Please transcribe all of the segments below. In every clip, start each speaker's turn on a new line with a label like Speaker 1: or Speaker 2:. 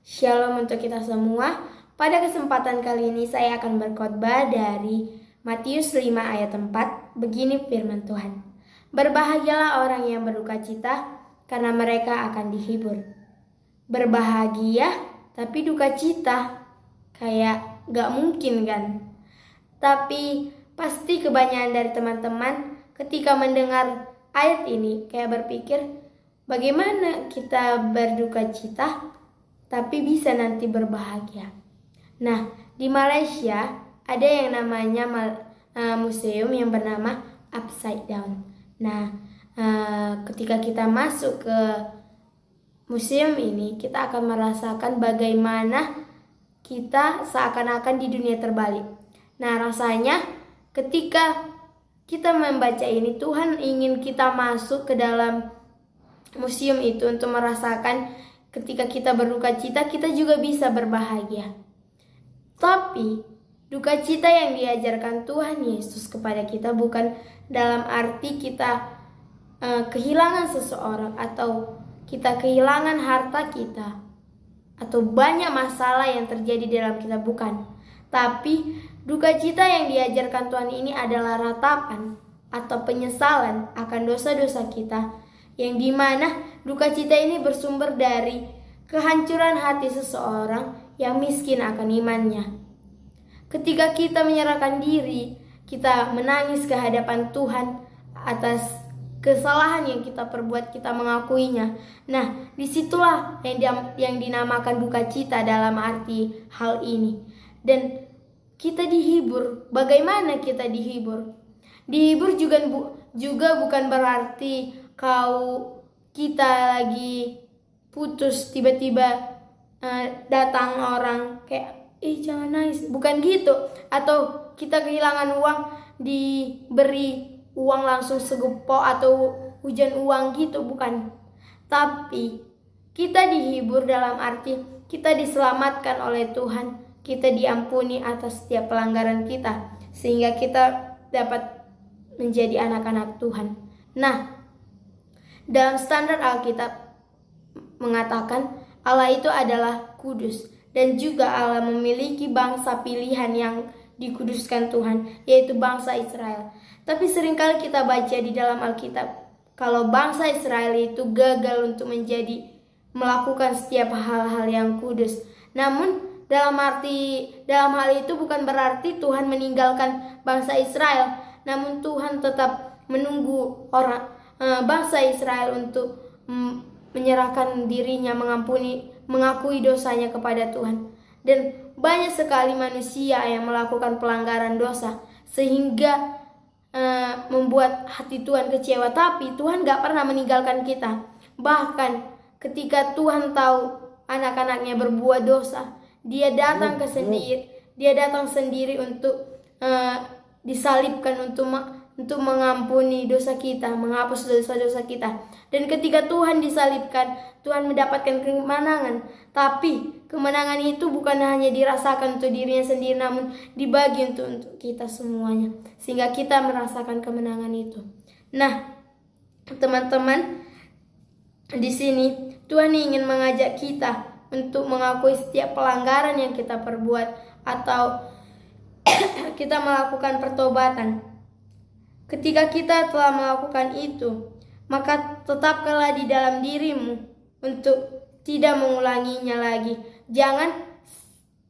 Speaker 1: Shalom untuk kita semua. Pada kesempatan kali ini saya akan berkhotbah dari Matius 5 ayat 4. Begini firman Tuhan. Berbahagialah orang yang berduka cita, karena mereka akan dihibur. Berbahagia tapi duka cita, kayak gak mungkin kan? Tapi pasti kebanyakan dari teman-teman ketika mendengar ayat ini kayak berpikir, bagaimana kita berduka cita tapi bisa nanti berbahagia. Nah, di Malaysia ada yang namanya museum yang bernama Upside Down. Nah, ketika kita masuk ke museum ini, kita akan merasakan bagaimana kita seakan-akan di dunia terbalik. Nah, rasanya ketika kita membaca ini, Tuhan ingin kita masuk ke dalam museum itu untuk merasakan ketika kita berduka cita, kita juga bisa berbahagia. Tapi duka cita yang diajarkan Tuhan Yesus kepada kita bukan dalam arti kita kehilangan seseorang, atau kita kehilangan harta kita, atau banyak masalah yang terjadi dalam kita, bukan. Tapi duka cita yang diajarkan Tuhan ini adalah ratapan atau penyesalan akan dosa-dosa kita, yang dimana duka cita ini bersumber dari kehancuran hati seseorang yang miskin akan imannya. Ketika kita menyerahkan diri, kita menangis ke hadapan Tuhan atas kesalahan yang kita perbuat, kita mengakuinya. Nah, disitulah yang dinamakan duka cita dalam arti hal ini. Dan kita dihibur. Bagaimana kita dihibur? Dihibur juga bukan berarti kita lagi putus, tiba-tiba datang orang kayak jangan nangis, bukan gitu. Atau kita kehilangan uang, diberi uang langsung segepok atau hujan uang gitu, bukan. Tapi kita dihibur dalam arti kita diselamatkan oleh Tuhan, kita diampuni atas setiap pelanggaran kita, sehingga kita dapat menjadi anak-anak Tuhan. Nah, dalam standar Alkitab mengatakan Allah itu adalah kudus, dan juga Allah memiliki bangsa pilihan yang dikuduskan Tuhan, yaitu bangsa Israel. Tapi seringkali kita baca di dalam Alkitab kalau bangsa Israel itu gagal untuk melakukan setiap hal-hal yang kudus. Namun dalam hal itu bukan berarti Tuhan meninggalkan bangsa Israel, namun Tuhan tetap menunggu bangsa Israel untuk menyerahkan dirinya, mengakui dosanya kepada Tuhan. Dan banyak sekali manusia yang melakukan pelanggaran dosa sehingga membuat hati Tuhan kecewa. Tapi Tuhan gak pernah meninggalkan kita. Bahkan ketika Tuhan tahu anak-anaknya berbuat dosa, Dia datang sendiri untuk disalibkan untuk mengampuni dosa kita, menghapus dosa-dosa kita. Dan ketika Tuhan disalibkan, Tuhan mendapatkan kemenangan. Tapi kemenangan itu bukan hanya dirasakan untuk dirinya sendiri, namun dibagi untuk kita semuanya, sehingga kita merasakan kemenangan itu. Nah, teman-teman, di sini Tuhan ingin mengajak kita untuk mengakui setiap pelanggaran yang kita perbuat, atau kita melakukan pertobatan. Ketika kita telah melakukan itu, maka tetapkanlah di dalam dirimu untuk tidak mengulanginya lagi. Jangan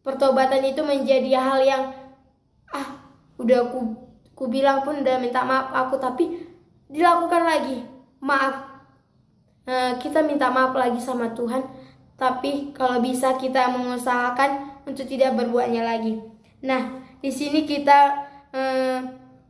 Speaker 1: pertobatan itu menjadi hal yang udah aku bilang pun udah minta maaf aku, tapi dilakukan lagi. Maaf, kita minta maaf lagi sama Tuhan, tapi kalau bisa kita mengusahakan untuk tidak berbuatnya lagi. Nah, di sini kita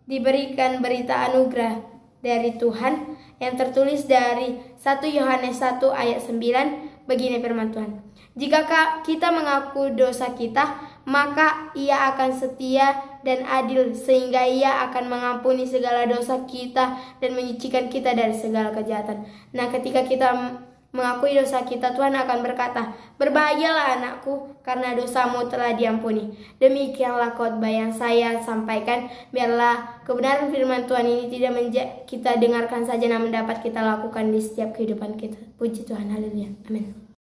Speaker 1: diberikan berita anugerah dari Tuhan yang tertulis dari 1 Yohanes 1 ayat 9. Begini firman Tuhan. Jika kita mengaku dosa kita, maka Ia akan setia dan adil, sehingga Ia akan mengampuni segala dosa kita dan menyucikan kita dari segala kejahatan. Nah, ketika kita mengakui dosa kita, Tuhan akan berkata, berbahagialah anakku, karena dosamu telah diampuni. Demikianlah khotbah yang saya sampaikan. Biarlah kebenaran firman Tuhan ini tidak kita dengarkan saja, namun dapat kita lakukan di setiap kehidupan kita. Puji Tuhan, haleluya, amin.